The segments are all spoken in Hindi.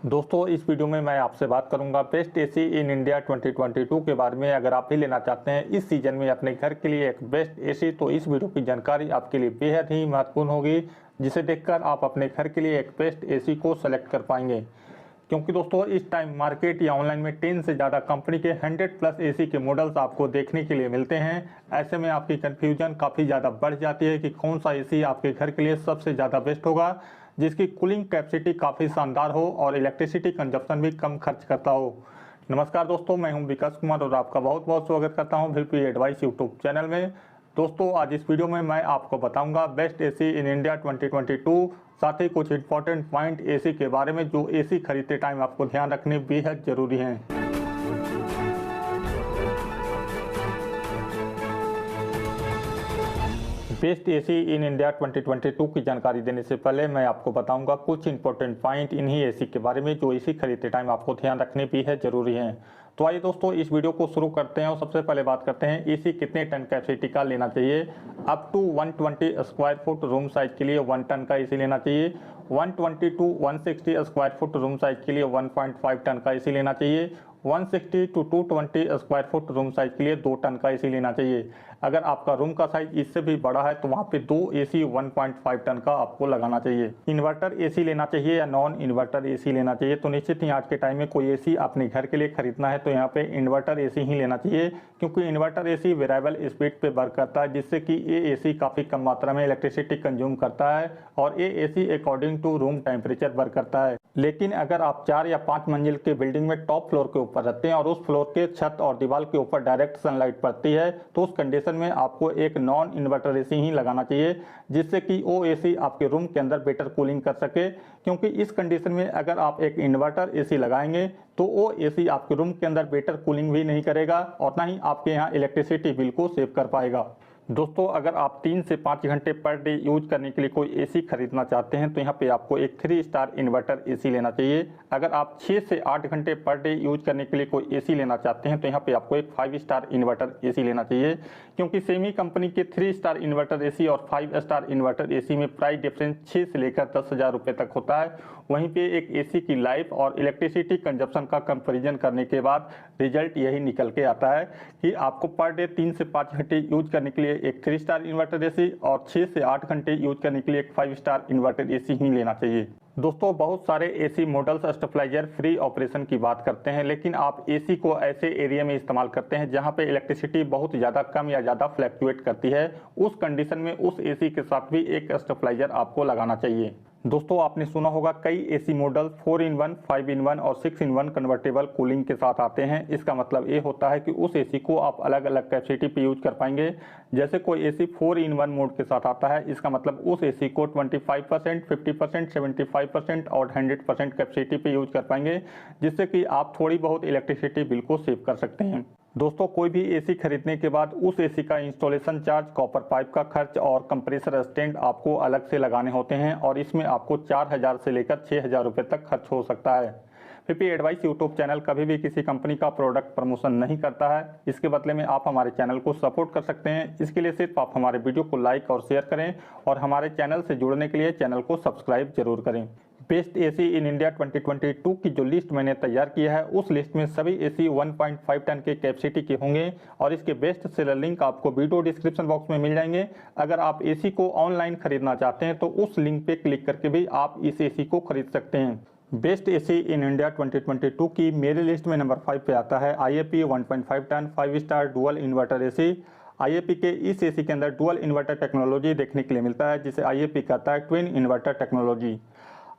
दोस्तों इस वीडियो में मैं आपसे बात करूंगा बेस्ट एसी इन इंडिया 2022 के बारे में। अगर आप भी लेना चाहते हैं इस सीजन में अपने घर के लिए एक बेस्ट एसी, तो इस वीडियो की जानकारी आपके लिए बेहद ही महत्वपूर्ण होगी, जिसे देखकर आप अपने घर के लिए एक बेस्ट एसी को सेलेक्ट कर पाएंगे। क्योंकि दोस्तों इस टाइम मार्केट या ऑनलाइन में 10 से ज़्यादा कंपनी के 100+ एसी के मॉडल्स आपको देखने के लिए मिलते हैं। ऐसे में आपकी कन्फ्यूजन काफ़ी ज़्यादा बढ़ जाती है कि कौन सा एसी आपके घर के लिए सबसे ज़्यादा बेस्ट होगा, जिसकी कूलिंग कैपेसिटी काफ़ी शानदार हो और इलेक्ट्रिसिटी कंजप्शन भी कम खर्च करता हो। नमस्कार दोस्तों, मैं हूं विकास कुमार और आपका बहुत बहुत स्वागत करता हूं वीपी एडवाइस यूट्यूब चैनल में। दोस्तों आज इस वीडियो में मैं आपको बताऊंगा बेस्ट एसी इन इंडिया 2022, साथ ही कुछ इंपॉर्टेंट पॉइंट एसी के बारे में जो एसी खरीदते टाइम आपको ध्यान रखने बेहद ज़रूरी हैं। बेस्ट एसी इन इंडिया 2022 की जानकारी देने से पहले मैं आपको बताऊंगा कुछ इंपॉर्टेंट पॉइंट इन्हीं एसी के बारे में जो एसी खरीदते टाइम आपको ध्यान रखने भी है ज़रूरी हैं। तो आइए दोस्तों इस वीडियो को शुरू करते हैं और सबसे पहले बात करते हैं एसी कितने टन कैपेसिटी का लेना चाहिए। Up to 120 square foot room size के लिए 1 टन का एसी लेना चाहिए। 120 to 160 square foot room size के लिए 1.5 टन का एसी लेना चाहिए। 160 to 220 square foot room size के लिए 2 टन का एसी लेना चाहिए। अगर आपका रूम का साइज इससे भी बड़ा है तो वहाँ पे 2 एसी 1.5 टन का आपको लगाना चाहिए। इन्वर्टर एसी लेना चाहिए या नॉन इन्वर्टर एसी लेना चाहिए, तो निश्चित ही आज के टाइम में कोई एसी अपने घर के लिए खरीदना है तो यहाँ पे इन्वर्टर एसी ही लेना चाहिए, क्योंकि इन्वर्टर एसी वेरिएबल स्पीड पे वर्क करता है, जिससे कि ये एसी काफ़ी कम मात्रा में इलेक्ट्रिसिटी कंज्यूम करता है और ये AC according to room temperature work करता है। लेकिन अगर आप 4 या 5 मंजिल के बिल्डिंग में टॉप फ्लोर के ऊपर रहते हैं और उस फ्लोर के छत और दीवार के ऊपर डायरेक्ट सनलाइट पड़ती है, तो उस कंडीशन में आपको एक नॉन इन्वर्टर एसी ही लगाना चाहिए, जिससे कि वो एसी आपके रूम के अंदर बेटर कूलिंग कर सके। क्योंकि इस कंडीशन में अगर आप एक इन्वर्टर एसी लगाएंगे तो वो एसी आपके रूम के अंदर बेटर कूलिंग भी नहीं करेगा और ना ही आपके यहाँ इलेक्ट्रिसिटी बिल को सेव कर पाएगा। दोस्तों अगर आप 3 से 5 घंटे पर डे यूज करने के लिए कोई एसी खरीदना चाहते हैं तो यहाँ पे आपको एक 3 स्टार इन्वर्टर एसी लेना चाहिए। अगर आप 6 से 8 घंटे पर डे यूज करने के लिए कोई एसी लेना चाहते हैं तो यहाँ पे आपको एक 5 स्टार इन्वर्टर एसी लेना चाहिए, क्योंकि सेमी कंपनी के 3 स्टार इन्वर्टर एसी और 5 स्टार इन्वर्टर एसी में प्राइस डिफरेंस 6 से लेकर 10,000 रुपये तक होता है। वहीं पे एक एसी की लाइफ और इलेक्ट्रिसिटी कंजप्शन का कंपेरिजन करने के बाद रिजल्ट यही निकल के आता है कि आपको पर डे 3 से 5 घंटे यूज करने के लिए एक 3 स्टार इन्वर्टर एसी और 6 से 8 घंटे यूज करने के लिए एक 5 स्टार इन्वर्टर एसी ही लेना चाहिए। दोस्तों बहुत सारे AC models stabiliser free operation की बात करते हैं, लेकिन आप एसी को ऐसे एरिया में इस्तेमाल करते हैं जहां पे इलेक्ट्रिसिटी बहुत ज़्यादा कम या ज़्यादा फ्लैक्चुएट करती है। उस कंडीशन में उस एसी के साथ भी एक स्टेबलाइजर आपको लगाना चाहिए। दोस्तों आपने सुना होगा कई एसी मॉडल 4-in-1, 5-in-1 और 6-in-1 कन्वर्टेबल कूलिंग के साथ आते हैं। इसका मतलब ये होता है कि उस एसी को आप अलग अलग कैपेसिटी पे यूज कर पाएंगे। जैसे कोई एसी 4-in-1 मोड के साथ आता है, इसका मतलब उस एसी को 25%, 50%, 75% और 100% कैपेसिटी पे यूज कर पाएंगे, जिससे कि आप थोड़ी बहुत इलेक्ट्रिसिटी बिल को सेव कर सकते हैं। दोस्तों कोई भी एसी खरीदने के बाद उस एसी का इंस्टॉलेशन चार्ज, कॉपर पाइप का खर्च और कंप्रेसर स्टैंड आपको अलग से लगाने होते हैं और इसमें आपको 4,000 से लेकर 6,000 रुपये तक खर्च हो सकता है। वीपी एडवाइस यूट्यूब चैनल कभी भी किसी कंपनी का प्रोडक्ट प्रमोशन नहीं करता है। इसके बदले में आप हमारे चैनल को सपोर्ट कर सकते हैं। इसके लिए सिर्फ आप हमारे वीडियो को लाइक और शेयर करें और हमारे चैनल से जुड़ने के लिए चैनल को सब्सक्राइब जरूर करें। बेस्ट एसी इन इंडिया 2022 की जो लिस्ट मैंने तैयार किया है, उस लिस्ट में सभी एसी 1.5 टन के कैपेसिटी के होंगे और इसके बेस्ट सेलर लिंक आपको वीडियो डिस्क्रिप्शन बॉक्स में मिल जाएंगे। अगर आप एसी को ऑनलाइन खरीदना चाहते हैं तो उस लिंक पे क्लिक करके भी आप इस एसी को खरीद सकते हैं। बेस्ट एसी इन इंडिया 2022 की मेरी लिस्ट में नंबर 5 पे आता है IAP 1.5 ton 5 star dual inverter AC. IAP के इस एसी के अंदर डुअल इन्वर्टर टेक्नोलॉजी देखने के लिए मिलता है, जिसे IAP कहता है ट्विन इन्वर्टर टेक्नोलॉजी।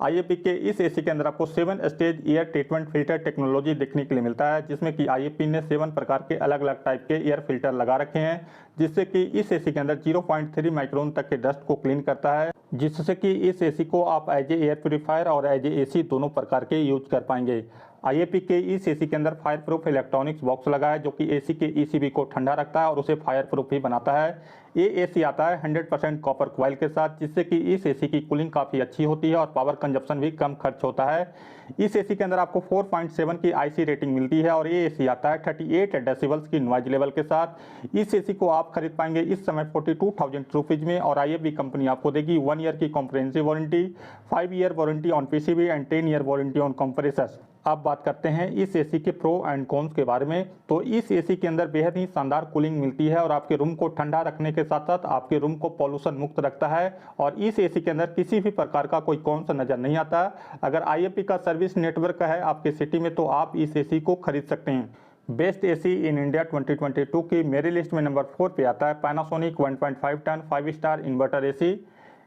IAP के इस एसी के अंदर आपको 7 stage air treatment filter technology देखने के लिए मिलता है, जिसमें कि IAP ने 7 प्रकार के अलग अलग टाइप के एयर फिल्टर लगा रखे हैं, जिससे कि इस एसी के अंदर 0.3 माइक्रोन तक के डस्ट को क्लीन करता है, जिससे कि इस एसी को आप एज ए एयर प्योरीफायर और एज ए एसी दोनों प्रकार के यूज कर पाएंगे। IAP के इस एसी के अंदर फायर प्रूफ इलेक्ट्रॉनिक्स बॉक्स लगा है जो कि एसी के ECB को ठंडा रखता है और उसे फायर प्रूफ भी बनाता है। ये एसी आता है 100% कॉपर कॉइल के साथ, जिससे कि इस एसी की कूलिंग काफ़ी अच्छी होती है और पावर कंजप्शन भी कम खर्च होता है। इस एसी के अंदर आपको 4.7 की IC रेटिंग मिलती है और ये एसी आता है 38 डेसिबल्स की नॉइज लेवल के साथ। इस एसी को आप खरीद पाएंगे इस समय 42,000 रुपीज़ में और IAP कंपनी आपको देगी 1 ईयर की comprehensive warranty, 5 year warranty on PCB and 10 year warranty on compressor. अब बात करते हैं इस एसी के प्रो एंड कॉन्स के बारे में। तो इस एसी के अंदर बेहद ही शानदार कूलिंग मिलती है और आपके रूम को ठंडा रखने के साथ साथ आपके रूम को पॉल्यूशन मुक्त रखता है और इस एसी के अंदर किसी भी प्रकार का कोई कॉन्स नजर नहीं आता। अगर IAP का सर्विस नेटवर्क है आपके सिटी में तो आप इस एसी को खरीद सकते हैं। बेस्ट एसी इन इंडिया 2022 की मेरी लिस्ट में नंबर 4 पे आता है Panasonic 1.5 ton 5 star inverter AC.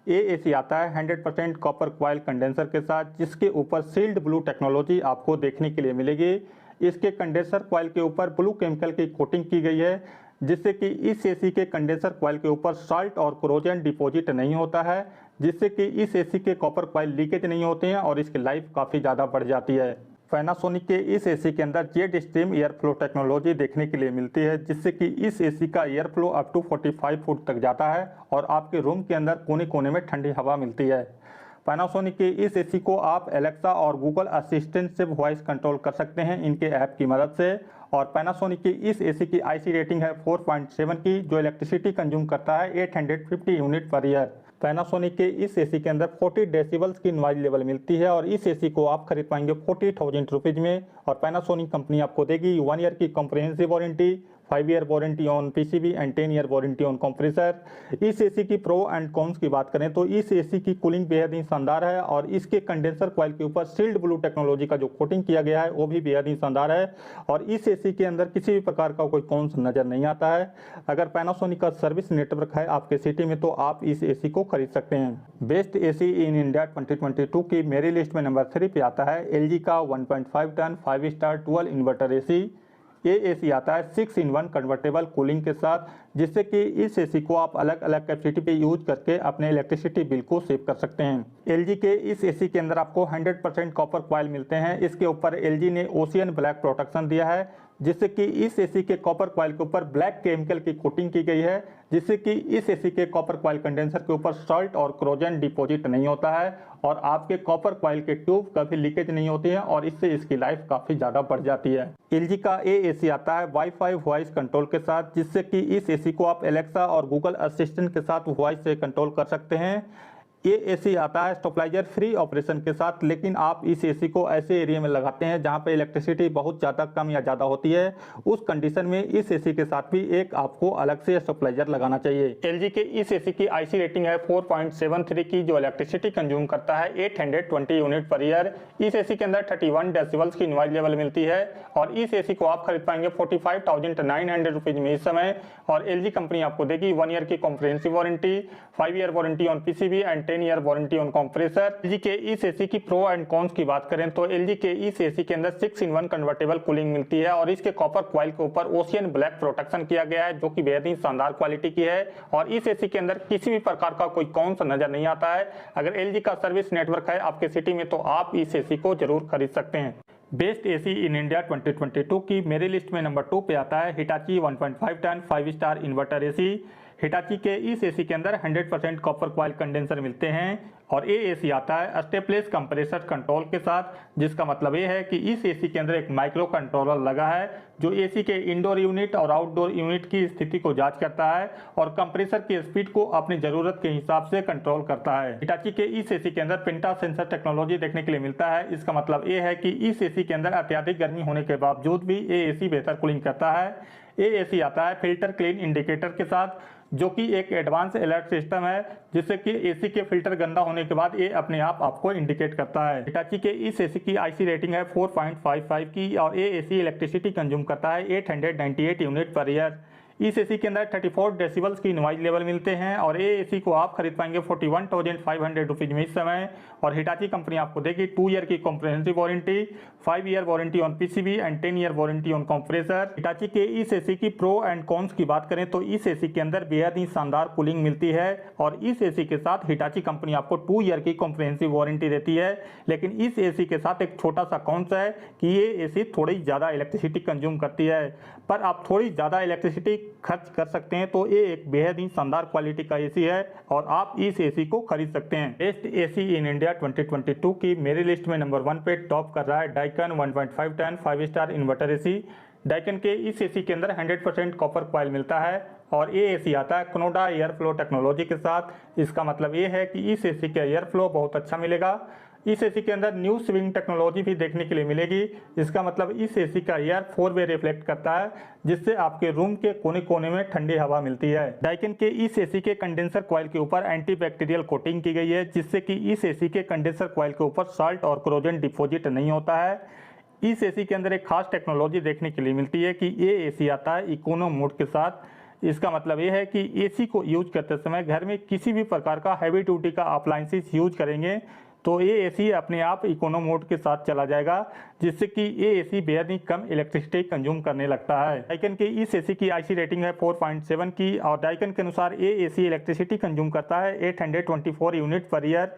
ये एसी आता है 100% कॉपर कॉइल कंडेंसर के साथ, जिसके ऊपर सील्ड ब्लू टेक्नोलॉजी आपको देखने के लिए मिलेगी। इसके कंडेंसर कॉइल के ऊपर ब्लू केमिकल की कोटिंग की गई है, जिससे कि इस एसी के कंडेंसर कॉइल के ऊपर सॉल्ट और कोरोजन डिपॉजिट नहीं होता है, जिससे कि इस एसी के कॉपर कॉइल लीकेज नहीं होते हैं और इसकी लाइफ काफ़ी ज़्यादा बढ़ जाती है। पैनासोनिक के इस एसी के अंदर jet stream air flow technology देखने के लिए मिलती है, जिससे कि इस एसी का air flow up to 45 foot तक जाता है और आपके रूम के अंदर कोने कोने में ठंडी हवा मिलती है। पैनासोनिक के इस एसी को आप एलेक्सा और गूगल असिस्टेंट से वॉइस कंट्रोल कर सकते हैं इनके ऐप की मदद से। और पैनासोनिक की इस एसी की IC रेटिंग है 4.7 की, जो इलेक्ट्रिसिटी कंज्यूम करता है 850 यूनिट पर ईयर। पैनासोनिक के इस एसी के अंदर 40 डेसिबल्स की नॉइज लेवल मिलती है और इस एसी को आप खरीद पाएंगे 40,000 रुपीज़ में और पैनासोनिक कंपनी आपको देगी 1 ईयर की comprehensive warranty, 5 year warranty on PCB and 10 year warranty on compressor. इस एसी की प्रो एंड कॉन्स की बात करें तो इस एसी की कूलिंग बेहद ही शानदार है और इसके कंडेंसर कॉइल के ऊपर सील्ड ब्लू टेक्नोलॉजी का जो कोटिंग किया गया है वो भी बेहद ही शानदार है और इस एसी के अंदर किसी भी प्रकार का कोई कॉन्स नजर नहीं आता है। अगर पैनासोनिक का सर्विस नेटवर्क है आपके सिटी में तो आप इस एसी को खरीद सकते हैं। बेस्ट एसी इन इंडिया 2022 की मेरी लिस्ट में नंबर 3 पे आता है LG का 1.5 टन 5 स्टार 12 इन्वर्टर एसी। ये एसी आता है 6-in-1 कन्वर्टेबल कूलिंग के साथ, जिससे कि इस एसी को आप अलग अलग कैपेसिटी पे यूज करके अपने इलेक्ट्रिसिटी बिल को सेव कर सकते हैं। LG के इस एसी के अंदर आपको 100% कॉपर कॉइल मिलते हैं। इसके ऊपर LG ने ओशियन ब्लैक प्रोटेक्शन दिया है, जिससे कि इस एसी के कॉपर कॉइल के ऊपर ब्लैक केमिकल की कोटिंग की गई है, जिससे कि इस एसी के कॉपर कॉइल कंडेंसर के ऊपर सॉल्ट और कोरोजन डिपॉजिट नहीं होता है और आपके कॉपर कॉइल के ट्यूब कभी लीकेज नहीं होती है और इससे इसकी लाइफ काफ़ी ज़्यादा बढ़ जाती है। LG का ये एसी आता है वाईफाई वॉइस कंट्रोल के साथ, जिससे कि इस एसी को आप एलेक्सा और गूगल असिस्टेंट के साथ वॉइस से कंट्रोल कर सकते हैं। ये एसी आता है स्टेबलाइजर फ्री ऑपरेशन के साथ, लेकिन आप इस एसी को ऐसे एरिया में लगाते हैं जहां पे इलेक्ट्रिसिटी बहुत ज़्यादा कम या ज़्यादा होती है। उस कंडीशन में इस एसी के साथ भी एक आपको अलग से स्टेबलाइजर लगाना चाहिए। LG के इस एसी की IC रेटिंग है 4.73 की, जो इलेक्ट्रिसिटी कंज्यूम करता है 820 यूनिट पर ईयर। इस एसी के अंदर 31 डेसिबल्स की नॉइज लेवल मिलती है और इस एसी को आप खरीद पाएंगे 45,900 रुपीज़ में इस समय और LG कंपनी आपको देगी 1 ईयर की comprehensive warranty, 5 year warranty on PCB and 10 year warranty on compressor. LG के इस एसी की प्रो एंड कॉन्स की बात करें तो LG के इस एसी के अंदर 6-in-1 कन्वर्टेबल कूलिंग मिलती है और इसके कॉपर कॉइल के ऊपर ओशियन ब्लैक प्रोटेक्शन किया गया है, जो कि बेहद ही शानदार क्वालिटी की है और इस एसी के अंदर किसी भी प्रकार का कोई कॉन्स नजर नहीं आता है। अगर LG का सर्विस नेटवर्क है आपके सिटी में तो आप इस एसी को जरूर खरीद सकते हैं। बेस्ट एसी इन इंडिया 2022 की मेरी लिस्ट में नंबर 2 पे आता है Hitachi 1.5 ton 5 star inverter AC. Hitachi के इस एसी के अंदर 100% कॉपर कॉइल कंडेंसर मिलते हैं और ये एसी आता है स्टेपलेस कंप्रेसर कंट्रोल के साथ, जिसका मतलब ये है कि इस एसी के अंदर एक माइक्रो कंट्रोलर लगा है जो एसी के इंडोर यूनिट और आउटडोर यूनिट की स्थिति को जांच करता है और कंप्रेसर की स्पीड को अपनी जरूरत के हिसाब से कंट्रोल करता है। हिटाची के इस एसी के अंदर पेंटा सेंसर टेक्नोलॉजी देखने के लिए मिलता है। इसका मतलब ये है कि इस एसी के अंदर अत्यधिक गर्मी होने के बावजूद भी ये एसी बेहतर कूलिंग करता है। ये एसी आता है फिल्टर क्लीन इंडिकेटर के साथ, जो कि एक एडवांस अलर्ट सिस्टम है, जिससे कि एसी के फिल्टर गंदा होने के बाद ये अपने आप आपको इंडिकेट करता है। हिटाची के इस एसी की IC रेटिंग है 4.55 की और ये एसी इलेक्ट्रिसिटी कंज्यूम करता है 898 यूनिट पर ईयर। इस एसी के अंदर 34 डेसिबल्स की नॉइज लेवल मिलते हैं और ये एसी को आप खरीद पाएंगे 41,500 रुपीज में इस समय। और हिटाची कंपनी आपको देगी 2 ईयर की comprehensive warranty, 5 year warranty on PCB and 10 year warranty on compressor. Hitachi के इस एसी की प्रो एंड कॉन्स की बात करें तो इस एसी के अंदर बेहद ही शानदार कूलिंग मिलती है और इस एसी के साथ हिटाची कंपनी आपको 2 ईयर की कॉम्प्रिहेंसिव वारंटी देती है। लेकिन इस एसी के साथ एक छोटा सा कॉन्स है कि ये एसी थोड़ी ज़्यादा इलेक्ट्रिसिटी कंज्यूम करती है, पर आप थोड़ी ज़्यादा इलेक्ट्रिसिटी खर्च कर सकते हैं तो ये एक बेहद ही शानदार क्वालिटी का एसी है और आप इस एसी को खरीद सकते हैं। बेस्ट एसी इन इंडिया 2022 की मेरी लिस्ट में नंबर 1 पे टॉप कर रहा है Daikin 1.5 ton 5 star inverter AC. Daikin के इस एसी के अंदर 100% कॉपर कॉइल मिलता है और ये एसी आता है कनोडा एयर फ्लो टेक्नोलॉजी के साथ। इसका मतलब ये है कि इस एसी का एयर फ्लो बहुत अच्छा मिलेगा। इस एसी के अंदर न्यू स्विंग टेक्नोलॉजी भी देखने के लिए मिलेगी। इसका मतलब इस एसी का एयर 4 वे रिफ्लेक्ट करता है जिससे आपके रूम के कोने कोने में ठंडी हवा मिलती है। डाइकन के इस एसी के कंडेंसर कॉइल के ऊपर एंटीबैक्टीरियल कोटिंग की गई है जिससे कि इस एसी के कंडेंसर कॉइल के ऊपर साल्ट और क्रोजन डिपॉजिट नहीं होता है। इस एसी के अंदर एक खास टेक्नोलॉजी देखने के लिए मिलती है कि ये एसी आता है इकोनो मोड के साथ। इसका मतलब ये है कि एसी को यूज करते समय घर में किसी भी प्रकार का हैवी ड्यूटी का अप्लायंसेस यूज करेंगे तो ये एसी अपने आप इकोनो मोड के साथ चला जाएगा जिससे कि ये एसी बेहद ही कम इलेक्ट्रिसिटी कंज्यूम करने लगता है। डाइकन के इस एसी की आईसी रेटिंग है 4.7 की और डाइकन के अनुसार ये एसी इलेक्ट्रिसिटी कंज्यूम करता है 824 यूनिट पर ईयर।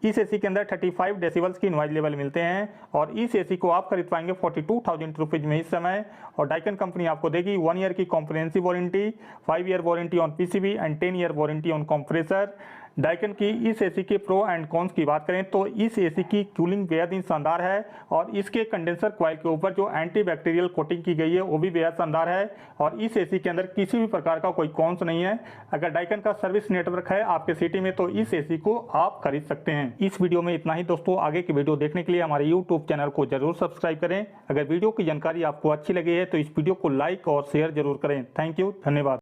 इस एसी के अंदर 35 डेसिबल्स की नॉइज लेवल मिलते हैं और इस एसी को आप खरीद पाएंगे 42,000 रुपीज में इस समय। और डाइकन कंपनी आपको देगी 1 ईयर की comprehensive warranty, 5 year warranty on PCB and 10 year warranty on compressor. Daikin की इस एसी के प्रो एंड कॉन्स की बात करें तो इस एसी की कूलिंग बेहद ही शानदार है और इसके कंडेंसर कॉइल के ऊपर जो एंटीबैक्टीरियल कोटिंग की गई है वो भी बेहद शानदार है और इस एसी के अंदर किसी भी प्रकार का कोई कॉन्स नहीं है। अगर डाइकन का सर्विस नेटवर्क है आपके सिटी में तो इस एसी को आप खरीद सकते हैं। इस वीडियो में इतना ही दोस्तों। आगे की वीडियो देखने के लिए हमारे यूट्यूब चैनल को जरूर सब्सक्राइब करें। अगर वीडियो की जानकारी आपको अच्छी लगी है तो इस वीडियो को लाइक और शेयर जरूर करें। थैंक यू, धन्यवाद।